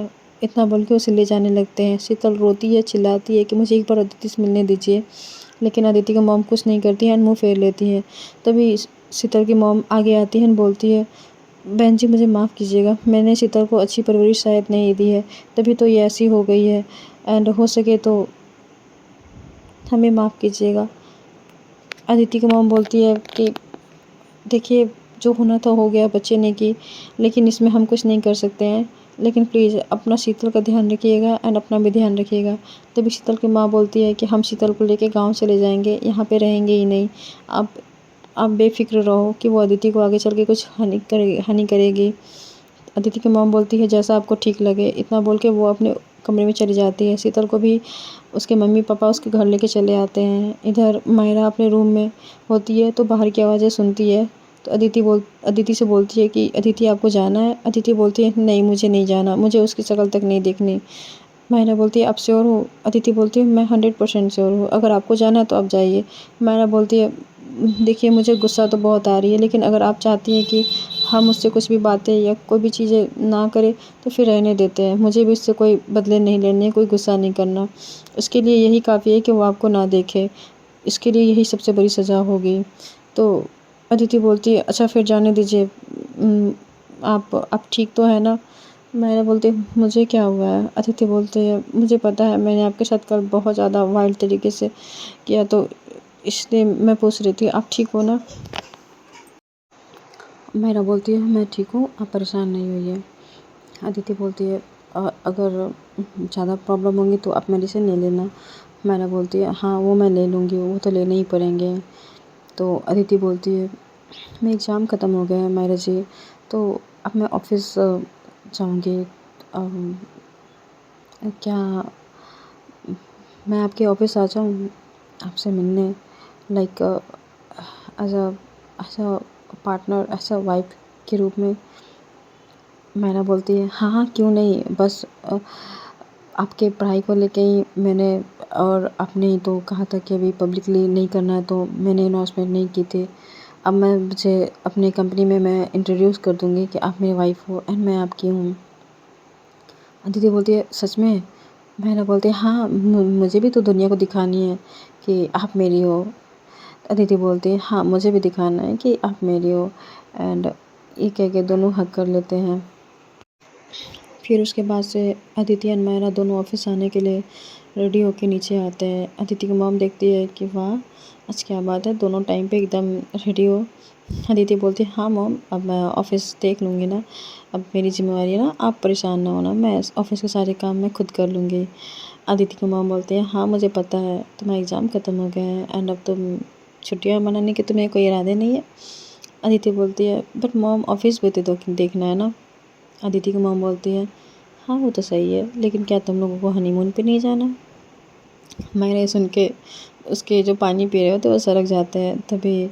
इतना बोल के उसे ले जाने लगते हैं। शीतल रोती है, चिल्लाती है कि मुझे एक बार अदिति से मिलने दीजिए, लेकिन अदिति की मॉम कुछ नहीं करती है एंड मुँह फेर लेती है। तभी शीतल की मॉम आगे आती है एंड बोलती है, बहन जी मुझे माफ़ कीजिएगा, मैंने शीतल को अच्छी परवरिश शायद नहीं दी है, तभी तो ये ऐसी हो गई है एंड हो सके तो हमें माफ़ कीजिएगा। अदिति की मॉम बोलती है कि देखिए जो होना था हो गया, बच्चे ने की, लेकिन इसमें हम कुछ नहीं कर सकते हैं, लेकिन प्लीज़ अपना शीतल का ध्यान रखिएगा एंड अपना भी ध्यान रखिएगा। तभी शीतल की माँ बोलती है कि हम शीतल को लेके गाँव चले जाएंगे, यहाँ पे रहेंगे ही नहीं, आप बेफिक्र रहो कि वो अदिति को आगे चल के कुछ हानि करेगी। अदिति की मॉम बोलती है जैसा आपको ठीक लगे, इतना बोल के वो अपने कमरे में चली जाती है। शीतल को भी उसके मम्मी पापा उसके घर लेके चले आते हैं। इधर मायरा अपने रूम में होती है तो बाहर की आवाज़ें सुनती है, तो अदिति से बोलती है कि अदिति आपको जाना है? अदिति बोलती है नहीं मुझे नहीं जाना, मुझे उसकी शक्ल तक नहीं देखनी। मायरा बोलती है आप श्योर हो? अदिति बोलती है मैं 100% श्योर हूँ, अगर आपको जाना है तो आप जाइए। मायरा बोलती है देखिए मुझे गुस्सा तो बहुत आ रही है, लेकिन अगर आप चाहती हैं कि हम उससे कुछ भी बातें या कोई भी चीज़ें ना करें तो फिर रहने देते हैं, मुझे भी उससे कोई बदले नहीं लेने, कोई गुस्सा नहीं करना, उसके लिए यही काफ़ी है कि वो आपको ना देखे, इसके लिए यही सबसे बड़ी सज़ा होगी। तो अदिति बोलती है अच्छा फिर जाने दीजिए, आप ठीक तो है ना? मायरा बोलती है मुझे क्या हुआ है? अदिति बोलती है मुझे पता है मैंने आपके साथ कल बहुत ज़्यादा वाइल्ड तरीके से किया, तो इसलिए मैं पूछ रही थी आप ठीक हो ना? मायरा बोलती है मैं ठीक हूँ, आप परेशान नहीं होइए। अदिति बोलती है अगर ज़्यादा प्रॉब्लम होंगी तो आप मेडिसिन ले लेना। मायरा बोलती है हाँ वो मैं ले लूँगी, वो तो लेने ही पड़ेंगे। तो अदिति बोलती है मेरे एग्ज़ाम ख़त्म हो गए हैं मायरा जी, तो अब मैं ऑफ़िस जाऊँगी, क्या मैं आपके ऑफ़िस आ जाऊँ आपसे मिलने, like as a partner, as a wife के रूप में? मायरा बोलती है हाँ हाँ क्यों नहीं, बस आपके पढ़ाई को लेके ही मैंने, और आपने ही तो कहा था कि अभी पब्लिकली नहीं करना है तो मैंने अनाउंसमेंट नहीं की थी। अब मुझे अपनी कंपनी में मैं इंट्रोड्यूस कर दूँगी कि आप मेरी वाइफ़ हो एंड मैं आपकी हूँ। अदिति बोलती है सच में? मायरा बोलती है हाँ मुझे भी तो दुनिया को दिखानी है कि आप मेरी हो। अदिति बोलती है हाँ मुझे भी दिखाना है कि आप मेरी हो, एंड ये कह के दोनों हग कर लेते हैं। फिर उसके बाद से अदिति एंड मायरा दोनों ऑफिस आने के लिए रेडी होके नीचे आते हैं। अदिति की मॉम देखती है कि वाह आज क्या बात है, दोनों टाइम पे एकदम रेडी हो। अदिति बोलती है हाँ मॉम, अब मैं ऑफिस देख लूँगी ना, अब मेरी जिम्मेवारी है ना, आप परेशान ना होना, मैं ऑफिस के सारे काम मैं खुद कर लूँगी। अदिति की मॉम बोलती है हाँ मुझे पता है तुम्हारा एग्ज़ाम ख़त्म हो गया है एंड अब तुम छुट्टियाँ मनाने के तुम्हें कोई इरादे नहीं है। अदिति बोलती है बट मॉम ऑफिस भी तो देखना है ना। अदिति की मॉम बोलती है हाँ वो तो सही है, लेकिन क्या तुम लोगों को हनीमून पे नहीं जाना। मैंने सुन के उसके जो पानी पी रहे होते वो सरक जाते हैं। तभी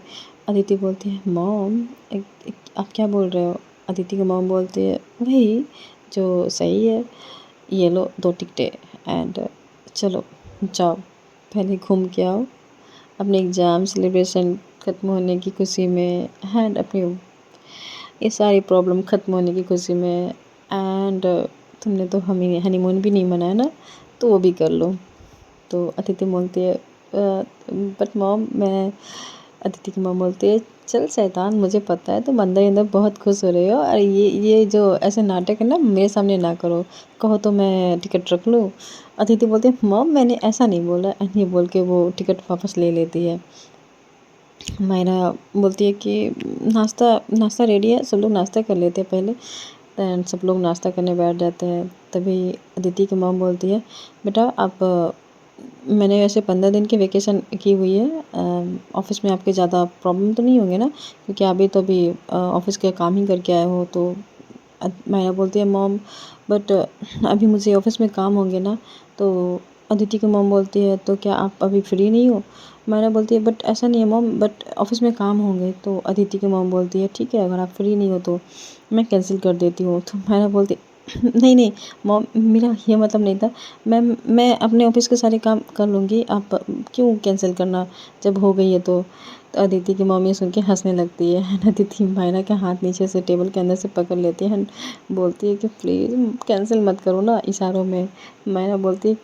अदिति बोलती है मॉम आप क्या बोल रहे हो। अदिति की मॉम बोलती है वही जो सही है, ये लो 2 टिकटें एंड चलो जाओ पहले घूम के आओ अपने एग्ज़ाम सेलिब्रेशन ख़त्म होने की खुशी में एंड अपनी ये सारी प्रॉब्लम ख़त्म होने की खुशी में एंड तुमने तो हमें हनीमून भी नहीं मनाया ना, तो वो भी कर लो। तो अदिति बोलती है बट मॉम मैं अदिति की मॉम बोलती है चल शैतान, मुझे पता है तुम अंदर ही अंदर बहुत खुश हो रहे हो और ये जो ऐसे नाटक है ना मेरे सामने ना करो, कहो तो मैं टिकट रख लूँ। अदिति बोलती है मॉम मैंने ऐसा नहीं बोला एंड ये बोल के वो टिकट वापस ले लेती है। मायरा बोलती है कि नाश्ता नाश्ता रेडी है, सब लोग नाश्ता कर लेते हैं पहले। एंड सब लोग नाश्ता करने बैठ जाते हैं। तभी अदिति की मॉम बोलती है बेटा आप मैंने वैसे 15 दिन की वेकेशन की हुई है, ऑफिस में आपके ज़्यादा प्रॉब्लम तो नहीं होंगे ना, क्योंकि अभी ऑफिस के काम ही करके आए हो। तो मायरा बोलती है मॉम बट अभी मुझे ऑफिस में काम होंगे ना। तो अदिति की मॉम बोलती है तो क्या आप अभी फ्री नहीं हो। मायरा बोलती है बट ऐसा नहीं है मॉम, बट ऑफिस में काम होंगे। तो अदिति की मॉम बोलती है ठीक है अगर आप फ्री नहीं हो तो मैं कैंसिल कर देती हूँ। तो मायरा बोलती नहीं नहीं मॉम मेरा ये मतलब नहीं था, मैं अपने ऑफिस के सारे काम कर लूँगी, आप क्यों कैंसिल करना जब हो गई है तो। अदिति की मम्मी सुन के हंसने लगती है। अदिति मायरा के हाथ नीचे से टेबल के अंदर से पकड़ लेती है, बोलती है कि प्लीज़ कैंसिल मत करो ना, इशारों में। मायरा बोलती है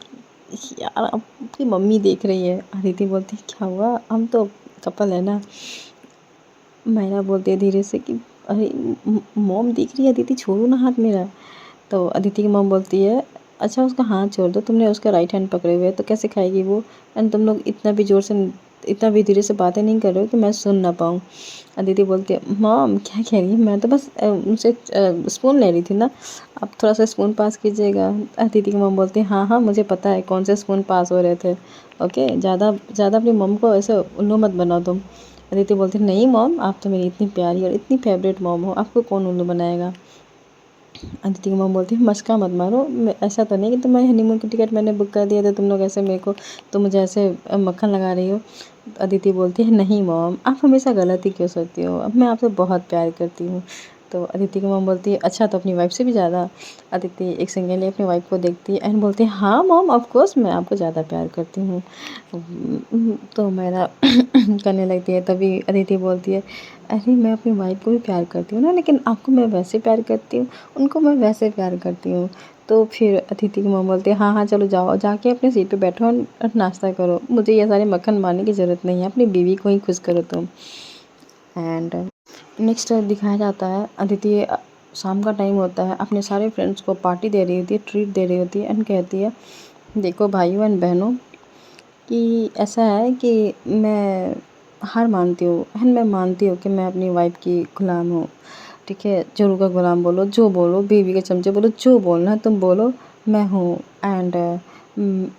यार आपकी मम्मी देख रही है। अदिति बोलती है क्या हुआ, हम तो कपल है ना। मायरा बोलती है धीरे से कि अरे मॉम देख रही है, अदिति छोड़ो ना हाथ मेरा। तो अदिति की मॉम बोलती है अच्छा उसका हाथ छोड़ दो, तुमने उसका राइट हैंड पकड़े हुए है तो कैसे खाएगी वो, एंड तुम लोग इतना भी धीरे से बातें नहीं कर रहे हो कि मैं सुन ना पाऊँ। अदिति बोलती है मॉम क्या कह रही है, मैं तो बस उनसे स्पून ले रही थी ना, आप थोड़ा सा स्पून पास कीजिएगा। अदिति की मॉम बोलती है हाँ हाँ मुझे पता है कौन से स्पून पास हो रहे थे, ओके ज़्यादा ज़्यादा अपनी मॉम को ऐसे उल्लू मत बनाओ तुम। अदिति बोलती है नहीं मॉम आप तो मेरी इतनी प्यारी और इतनी फेवरेट मॉम हो, आपको कौन उल्लू बनाएगा। अदिति की मॉम बोलती है मस्का मत मारो, ऐसा तो नहीं कि तुम्हारे हनीमून की टिकट मैंने बुक कर दिया था, तुम लोग ऐसे मेरे को तुम मुझे ऐसे मक्खन लगा रही हो। अदिति बोलती है नहीं मॉम आप हमेशा गलत ही क्यों सोचती हो, अब मैं आपसे बहुत प्यार करती हूँ। तो अदिति की मॉम बोलती है अच्छा तो अपनी वाइफ से भी ज़्यादा। अदिति एक सेकंड के लिए अपनी वाइफ को देखती है एंड बोलती है हाँ मॉम ऑफ कोर्स मैं आपको ज़्यादा प्यार करती हूँ। तो मेरा करने लगती है। तभी अदिति बोलती है अरे मैं अपनी वाइफ को भी प्यार करती हूँ ना, लेकिन आपको मैं वैसे प्यार करती हूँ, उनको मैं वैसे प्यार करती हूँ। तो फिर अदिति की मॉम बोलती है हाँ हाँ चलो जाओ जाके अपनी सीट पे बैठो और नाश्ता करो, मुझे ये सारे मक्खन मारने की ज़रूरत नहीं है, अपनी बीवी को ही खुश करो तुम। एंड नेक्स्ट दिखाया जाता है अदिति शाम का टाइम होता है, अपने सारे फ्रेंड्स को पार्टी दे रही होती है, ट्रीट दे रही होती है एंड कहती है देखो भाइयों एंड बहनों कि ऐसा है कि मैं हार मानती हूँ एंड मैं मानती हूँ कि मैं अपनी वाइफ की गुलाम हूँ, ठीक है, जोरू का गुलाम बोलो जो बोलो, बीवी के चमचे बोलो, जो बोलना है तुम बोलो, मैं हूँ। एंड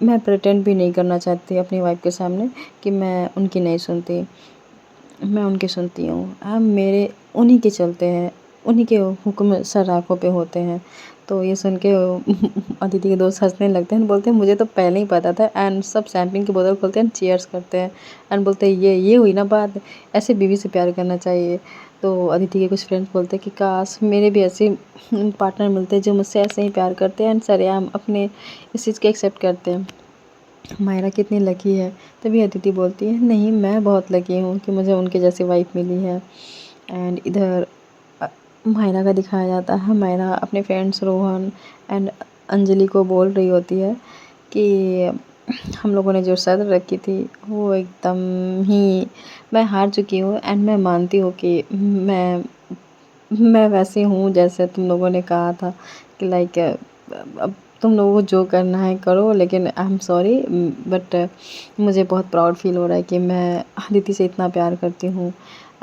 मैं प्रिटेंड भी नहीं करना चाहती अपनी वाइफ के सामने कि मैं उनकी नहीं सुनती, मैं उनकी सुनती हूँ। अब मेरे उन्हीं के चलते हैं, उन्हीं के हुक्म सर आँखों पे होते हैं। तो ये सुन के अदिति के दोस्त हंसने लगते हैं, बोलते हैं मुझे तो पहले ही पता था। एंड सब शैम्पेन की बोतल खोलते हैं, चीयर्स करते हैं एंड बोलते हैं ये हुई ना बात, ऐसे बीवी से प्यार करना चाहिए। तो अदिति के कुछ फ्रेंड्स बोलते हैं कि काश मेरे भी ऐसे पार्टनर मिलते जो मुझसे ऐसे ही प्यार करते हैं एंड सरेआम अपने इस चीज़ को एक्सेप्ट करते हैं। मायरा कितनी लकी है। तभी अदिति बोलती है नहीं मैं बहुत लकी हूँ कि मुझे उनके जैसी वाइफ मिली है। एंड इधर मायरा का दिखाया जाता है, मायरा अपने फ्रेंड्स रोहन एंड अंजलि को बोल रही होती है कि हम लोगों ने जो शर्त रखी थी वो एकदम ही मैं हार चुकी हूँ एंड मैं मानती हूँ कि मैं वैसी हूँ जैसे तुम लोगों ने कहा था कि लाइक अब तुम लोगों को जो करना है करो, लेकिन आई एम सॉरी, बट मुझे बहुत प्राउड फील हो रहा है कि मैं अदिति से इतना प्यार करती हूँ।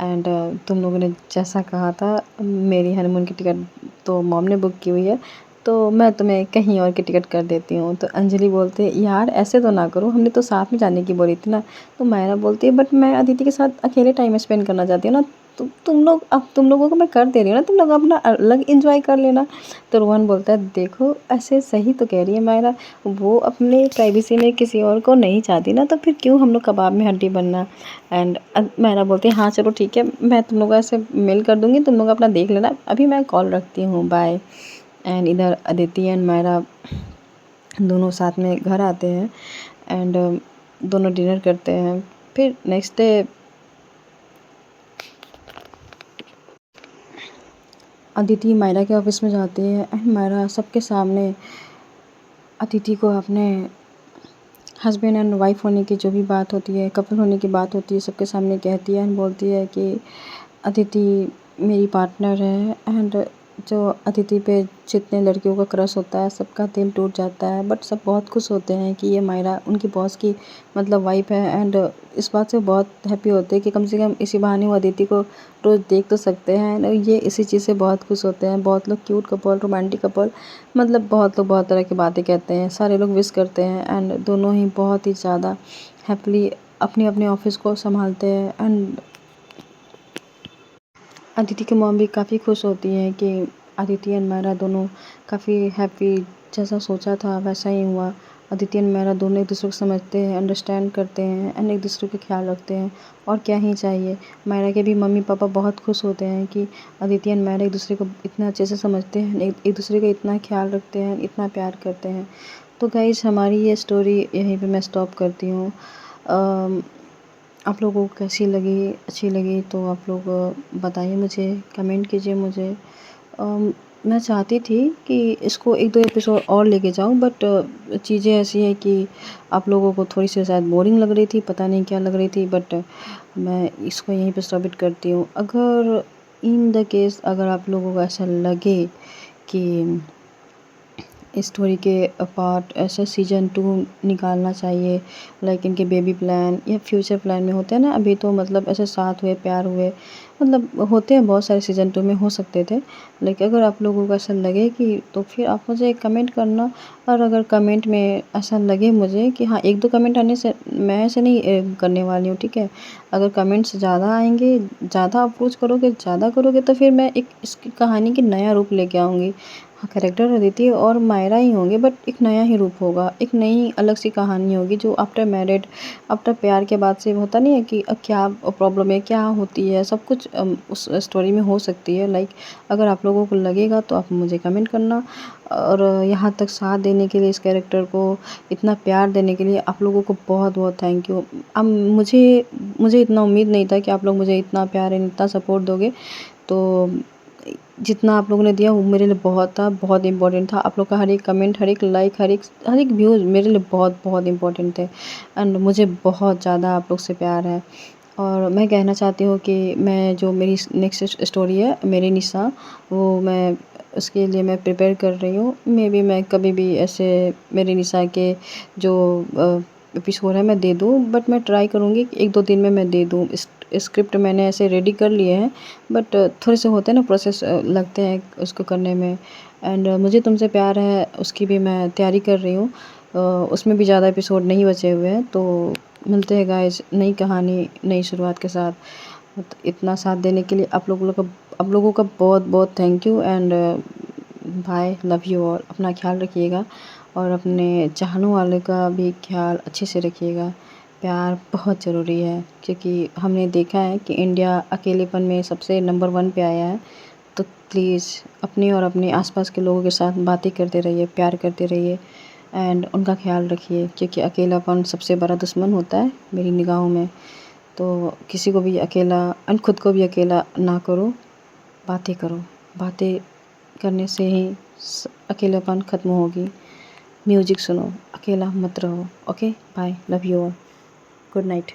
एंड तुम लोगों ने जैसा कहा था, मेरी हनीमून की टिकट तो मॉम ने बुक की हुई है, तो मैं तुम्हें कहीं और की टिकट कर देती हूँ। तो अंजलि बोलते हैं यार ऐसे तो ना करो, हमने तो साथ में जाने की बोली थी ना। तो मायरा बोलती है बट मैं अदिति के साथ अकेले टाइम स्पेंड करना चाहती हूँ ना। तो तुम लोग, अब तुम लोगों को मैं कर दे रही हूँ ना, तुम लोग अपना अलग इंजॉय कर लेना। तो रोहन बोलता है देखो ऐसे सही तो कह रही है मायरा, वो अपने प्राइवेसी में किसी और को नहीं चाहती ना, तो फिर क्यों हम लोग कबाब में हड्डी बनना। एंड मायरा बोलती है हाँ चलो ठीक है, मैं तुम लोगों से मेल कर दूँगी, तुम लोग अपना देख लेना, अभी मैं कॉल रखती हूँ, बाय। एंड इधर अदिति एंड मायरा दोनों साथ में घर आते हैं एंड दोनों डिनर करते हैं। फिर नेक्स्ट डे अदिति मायरा के ऑफिस में जाती है एंड मायरा सबके सामने अदिति को अपने हस्बैंड एंड वाइफ होने की जो भी बात होती है, कपल होने की बात होती है, सबके सामने कहती है एंड बोलती है कि अदिति मेरी पार्टनर है। एंड जो अदिति पे जितने लड़कियों का क्रश होता है सबका दिल टूट जाता है, बट सब बहुत खुश होते हैं कि ये मायरा उनकी बॉस की मतलब वाइफ है। एंड इस बात से बहुत हैप्पी होते हैं कि कम से कम इसी बहाने वो अदिति को रोज़ देख तो सकते हैं। एंड ये इसी चीज़ से बहुत खुश होते हैं। बहुत लोग क्यूट कपल, रोमांटिक कपल, मतलब बहुत लोग बहुत तरह की बातें कहते हैं, सारे लोग विश करते हैं एंड दोनों ही बहुत ही ज़्यादा हैप्पीली अपने अपने ऑफिस को संभालते हैं। एंड अदिति की मॉम भी काफ़ी खुश होती हैं कि अदिति एंड मायरा दोनों काफ़ी हैप्पी, जैसा सोचा था वैसा ही हुआ। अदिति एंड मायरा दोनों एक दूसरे को समझते हैं, अंडरस्टैंड करते हैं एंड एक दूसरे का ख्याल रखते हैं, और क्या ही चाहिए। मायरा के भी मम्मी पापा बहुत खुश होते हैं कि अदिति एंड मायरा एक दूसरे को इतना अच्छे से समझते हैं, एक दूसरे का इतना ख्याल रखते हैं, इतना प्यार करते हैं। तो गाइज़ हमारी ये स्टोरी यहीं पे मैं स्टॉप करती हूँ। आप लोगों को कैसी लगी, अच्छी लगी तो आप लोग बताइए मुझे, कमेंट कीजिए मुझे। मैं चाहती थी कि इसको 1-2 एपिसोड और लेके जाऊँ, बट चीज़ें ऐसी हैं कि आप लोगों को थोड़ी सी शायद बोरिंग लग रही थी, पता नहीं क्या लग रही थी, बट मैं इसको यहीं पे स्टॉप इट करती हूँ। अगर इन द केस अगर आप लोगों को ऐसा लगे कि स्टोरी के पार्ट ऐसे सीज़न 2 निकालना चाहिए, लाइक इनके बेबी प्लान या फ्यूचर प्लान में होते हैं ना, अभी तो मतलब ऐसे साथ हुए, प्यार हुए, मतलब होते हैं बहुत सारे, सीज़न 2 में हो सकते थे। लेकिन अगर आप लोगों को ऐसा लगे कि, तो फिर आप मुझे कमेंट करना। और अगर कमेंट में ऐसा लगे मुझे कि हाँ 1-2 कमेंट आने से मैं ऐसे नहीं करने वाली हूँ, ठीक है। अगर कमेंट्स ज़्यादा आएंगे, ज़्यादा अप्रोच करोगे, ज़्यादा करोगे, तो फिर मैं एक इसकी कहानी की नया रूप लेके आऊँगी। हाँ, कैरेक्टर अदिति और मायरा ही होंगे, बट एक नया ही रूप होगा, एक नई अलग सी कहानी होगी जो आफ्टर मैरिड, आफ्टर प्यार के बाद से होता नहीं है कि क्या प्रॉब्लम है, क्या होती है, सब कुछ उस स्टोरी में हो सकती है। लाइक अगर आप लोगों को लगेगा तो आप मुझे कमेंट करना। और यहाँ तक साथ देने के लिए, इस कैरेक्टर को इतना प्यार देने के लिए आप लोगों को बहुत बहुत थैंक यू। अब मुझे मुझे इतना उम्मीद नहीं था कि आप लोग मुझे इतना प्यार एंड इतना सपोर्ट दोगे। तो जितना आप लोगों ने दिया वो मेरे लिए बहुत था, बहुत इम्पोर्टेंट था। आप लोग का हर एक कमेंट, हर एक लाइक, हर एक व्यूज़ मेरे लिए बहुत बहुत इम्पोर्टेंट थे। एंड मुझे बहुत ज़्यादा आप लोग से प्यार है। और मैं कहना चाहती हूँ कि मैं जो मेरी नेक्स्ट स्टोरी है मेरी निशा, वो मैं उसके लिए मैं प्रिपेयर कर रही हूँ। मे बी मैं कभी भी ऐसे मेरी निशा के जो एपिसोड है मैं दे दूँ, बट मैं ट्राई करूँगी कि 1-2 दिन में मैं दे दूँ। स्क्रिप्ट मैंने ऐसे रेडी कर लिए हैं, बट थोड़े से होते हैं ना प्रोसेस, लगते हैं उसको करने में। एंड मुझे तुमसे प्यार है उसकी भी मैं तैयारी कर रही हूँ। उसमें भी ज़्यादा एपिसोड नहीं बचे हुए हैं, तो मिलते हैं गाइस नई कहानी, नई शुरुआत के साथ। इतना साथ देने के लिए आप लोगों का बहुत बहुत thank you. And bye, love you all. अपना ख्याल रखिएगा और अपने चाहने वाले का भी ख्याल अच्छे से रखिएगा। प्यार बहुत ज़रूरी है, क्योंकि हमने देखा है कि इंडिया अकेलेपन में सबसे नंबर 1 पे आया है। तो प्लीज़ अपने और अपने आसपास के लोगों के साथ बातें करते रहिए, प्यार करते रहिए एंड उनका ख्याल रखिए, क्योंकि अकेलापन सबसे बड़ा दुश्मन होता है मेरी निगाहों में। तो किसी को भी अकेला एंड खुद को भी अकेला ना करो, बातें करो। बातें करने से ही अकेलापन ख़त्म होगी। म्यूज़िक सुनो, अकेला मत रहो। Okay, bye, love you all, good night.